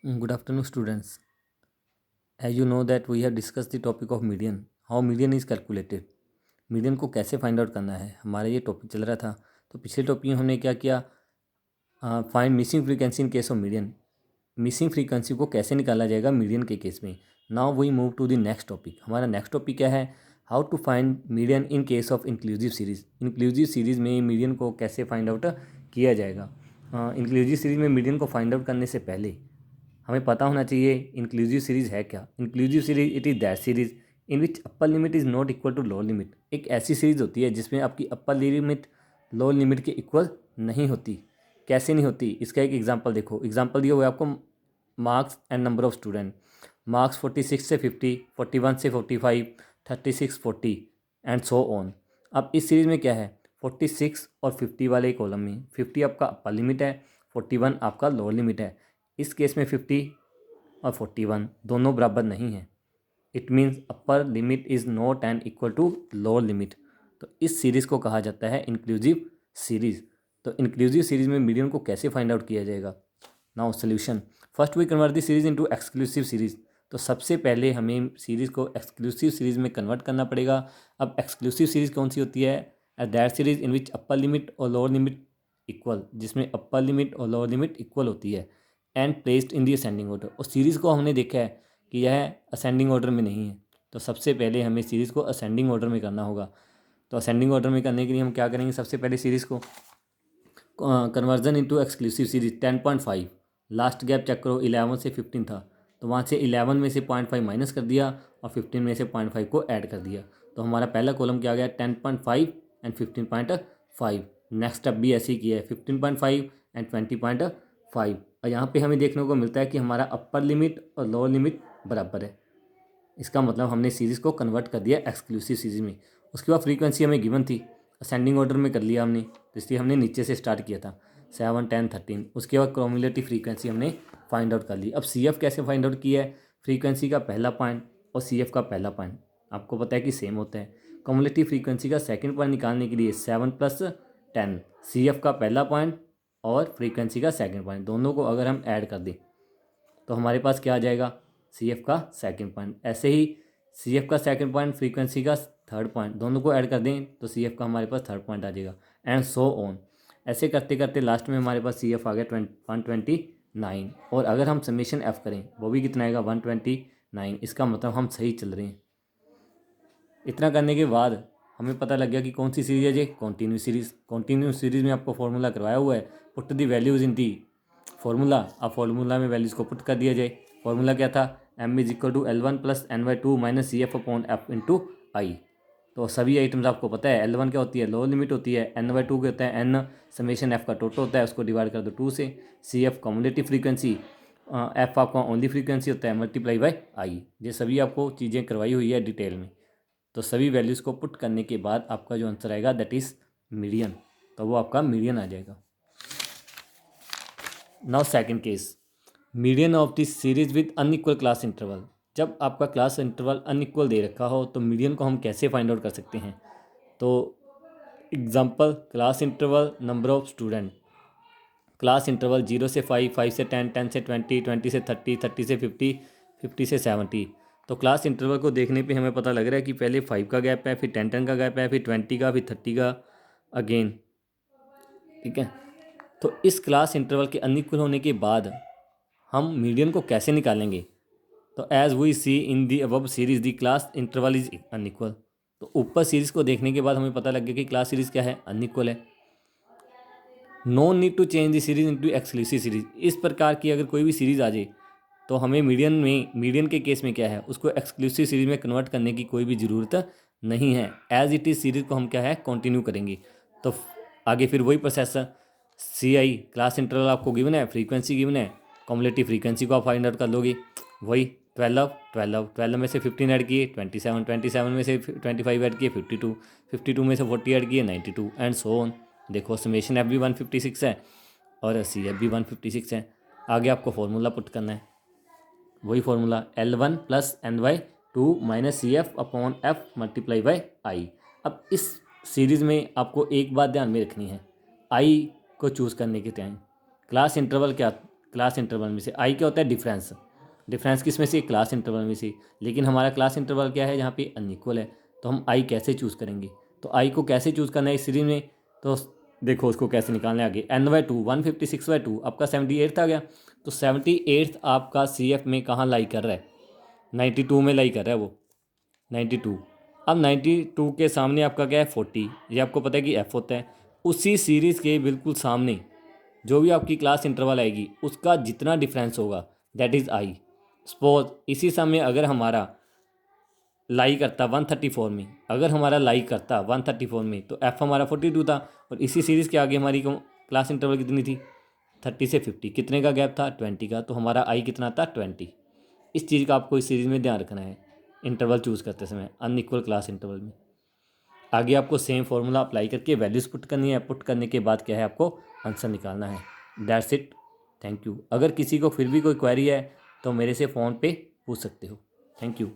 Good afternoon, students. As you know that we have discussed the topic of median, how median is calculated. Median को कैसे find out करना है, हमारा ये topic चल रहा था। तो पिछले टॉपिक में हमने क्या किया, find missing frequency in case of median. Missing frequency को कैसे निकाला जाएगा मीडियन के केस में। Now we move to the next topic. हमारा नेक्स्ट टॉपिक क्या है, how to find median in case of inclusive series. Inclusive series में मीडियन को कैसे फाइंड आउट किया जाएगा। इंक्लूसिव सीरीज में मीडियन को फाइंड आउट करने से पहले हमें पता होना चाहिए इंक्लूसिव सीरीज है क्या। Inclusive series it is that series in which upper limit is not equal to lower limit. एक ऐसी सीरीज होती है जिसमें आपकी अपर लिमिट लोअर लिमिट के इक्वल नहीं होती। कैसे नहीं होती, इसका एक एग्जांपल देखो। एग्जांपल दिया हुआ है आपको, marks and number of student. Marks 46 से 50, 41 से 45, 36 40 एंड सो ऑन। अब इस सीरीज़ में क्या है, 46 और 50 वाले कॉलम में 50 आपका अपर लिमिट है, 41 आपका लोअर लिमिट है। इस केस में 50 और 41 दोनों बराबर नहीं हैं। It means upper limit is not and equal to lower limit. तो इस सीरीज़ को कहा जाता है इंक्लूसिव सीरीज़। तो इंक्लूसिव सीरीज़ में मीडियन को कैसे फाइंड आउट किया जाएगा। Now solution, first we convert the series into exclusive series. तो सबसे पहले हमें सीरीज़ को एक्सक्लूसिव सीरीज़ में कन्वर्ट करना पड़ेगा। अब एक्सक्लूसिव सीरीज़ कौन सी होती है, that series in which upper limit और लोअर लिमिट इक्वल, जिसमें अपर लिमिट और लोअर लिमिट इक्वल होती है, and placed in the ascending order. और सीरीज़ को हमने देखा है कि यह असेंडिंग ऑर्डर में नहीं है। तो सबसे पहले हमें सीरीज़ को असेंडिंग ऑर्डर में करना होगा। तो असेंडिंग ऑर्डर में करने के लिए हम क्या करेंगे, सबसे पहले सीरीज़ को conversion into exclusive series 10.5। Last gap check करो, 11 से 15 था, तो वहाँ से 11 में से 0.5 माइनस कर दिया और 15 में से 0.5 को ऐड कर दिया। तो हमारा पहला कॉलम क्या आ गया, 10.5 एंड 15.5। नेक्स्ट स्टेप भी ऐसे ही किया है, 15.5 एंड 20.5। और यहाँ पे हमें देखने को मिलता है कि हमारा अपर लिमिट और लोअर लिमिट बराबर है। इसका मतलब हमने सीरीज़ को कन्वर्ट कर दिया एक्सक्लूसिव सीरीज में। उसके बाद फ्रीक्वेंसी हमें गिवन थी, असेंडिंग ऑर्डर में कर लिया हमने, तो इसलिए हमने नीचे से स्टार्ट किया था 7 10 13। उसके बाद क्रोमुलेटिव फ्रीक्वेंसी हमने फाइंड आउट कर ली। अब सी एफ कैसे फाइंड आउट किया है, फ्रीक्वेंसी का पहला पॉइंट और सी एफ का पहला पॉइंट आपको पता है कि सेम होता है। क्रोमुलेटिव फ्रीक्वेंसी का सेकेंड पॉइंट निकालने के लिए 7 + 10, सी एफ का पहला पॉइंट और फ्रीक्वेंसी का सेकेंड पॉइंट, दोनों को अगर हम ऐड कर दें तो हमारे पास क्या आ जाएगा, सी एफ का सेकेंड पॉइंट। ऐसे ही सी एफ का सेकेंड पॉइंट, फ्रीक्वेंसी का थर्ड पॉइंट, दोनों को ऐड कर दें तो सी एफ का हमारे पास थर्ड पॉइंट आ जाएगा, एंड सो ऑन। ऐसे करते करते लास्ट में हमारे पास सी एफ आ गया 129। और अगर हम समेशन एफ करें वो भी कितना आएगा, 129। इसका मतलब हम सही चल रहे हैं। इतना करने के बाद हमें पता लग गया कि कौन सी सीरीज है ये, कॉन्टीन्यूस सीरीज। कॉन्टीन्यूस सीरीज में आपको फॉर्मूला करवाया हुआ है, put the values in the formula. अब फॉर्मूला में वैल्यूज़ को पुट कर दिया जाए। फॉर्मूला क्या था, m is equal to L1 + N/2 minus C F upon F into I. तो सभी आइटम्स आपको पता है, L1 क्या होती है, लोअर लिमिट होती है, N/2 क्या होता है, N समेशन एफ का टोटल होता है, उसको डिवाइड कर दो 2 से। C F cumulative frequency, F आपका ओनली फ्रीक्वेंसी होता है, मल्टीप्लाई बाई आई। ये सभी आपको चीज़ें करवाई हुई है डिटेल में। तो सभी वैल्यूज़ को पुट करने के बाद आपका जो आंसर आएगा दैट इज़ मीडियन। तो वो आपका मीडियन आ जाएगा। Now second case, median of this series with unequal class interval. जब आपका क्लास इंटरवल अनइक्वल दे रखा हो तो मीडियन को हम कैसे फाइंड आउट कर सकते हैं। तो example, class interval number of student, class interval 0 से 5, 5 से 10, 10 से 20, 20 से 30, 30 से 50, 50 से 70। तो क्लास इंटरवल को देखने पे हमें पता लग रहा है कि पहले 5 का गैप है, फिर 10 10 का गैप है, फिर 20 का, फिर 30 का अगेन। ठीक है, तो इस क्लास इंटरवल के अनइक्वल होने के बाद हम मीडियन को कैसे निकालेंगे। तो as we see in the above series the class interval is unequal. तो ऊपर सीरीज को देखने के बाद हमें पता लग गया कि क्लास सीरीज क्या है, अनइक्वल है। No need to change the series into exclusive series. इस प्रकार की अगर कोई भी सीरीज आ जाए तो हमें मीडियन के केस में क्या है, उसको एक्सक्लूसिव सीरीज में कन्वर्ट करने की कोई भी ज़रूरत नहीं है। एज इट इज़ सीरीज को हम क्या है, कंटिन्यू करेंगे। तो आगे फिर वही प्रोसेस, सी आई क्लास इंटरवल आपको गिवन है, फ्रीक्वेंसी गिवन है, कॉम्युलेटिव फ्रीक्वेंसी को आप फाइंड आउट कर लोगे। वही 12 12 12 में से 15 ऐड किए 27, 27 में से 25 ऐड किए 52, 52 में से 40 ऐड किए 92 एंड सो ऑन। देखो समेशन एफ भी 156 है और सी एफ भी 156 है। आगे आपको फॉर्मूला पुट करना है, वही formula L1 + N/2 minus C F upon F multiply by I. अब इस सीरीज़ में आपको एक बात ध्यान में रखनी है, आई को चूज़ करने के टाइम क्लास इंटरवल क्या क्लास इंटरवल में से। आई क्या होता है? डिफरेंस। डिफरेंस किस में से? क्लास इंटरवल में से। लेकिन हमारा क्लास इंटरवल क्या है? जहाँ पे अनइक्वल है। तो हम आई कैसे चूज़ करेंगे? तो आई को कैसे चूज़ करना है इस सीरीज में? तो देखो उसको कैसे निकालना है आगे। n/2 156/2 आपका 78 आ गया। तो 78 आपका CF में कहाँ लाई कर रहा है? 92 में लाई कर रहा है वो, 92। अब 92 के सामने आपका क्या है? 40। ये आपको पता है कि F होता है। उसी सीरीज़ के बिल्कुल सामने जो भी आपकी क्लास इंटरवल आएगी उसका जितना डिफरेंस होगा दैट इज़ आई। सपोज इसी समय अगर हमारा लाई करता 134 में, अगर हमारा लाई करता 134 में, तो एफ हमारा 42 था। और इसी सीरीज़ के आगे हमारी क्लास इंटरवल कितनी थी? 30 से 50। कितने का गैप था? 20 का। तो हमारा आई कितना था? 20। इस चीज़ का आपको इस सीरीज़ में ध्यान रखना है इंटरवल चूज़ करते समय, अनइक्वल क्लास इंटरवल में। आगे आपको सेम फार्मूला अप्लाई करके वैल्यूज़ पुट करनी है। पुट करने के बाद क्या है? आपको आंसर निकालना है। That's it. Thank you. अगर किसी को फिर भी कोई क्वेरी है तो मेरे से फ़ोन पे पूछ सकते हो। Thank you.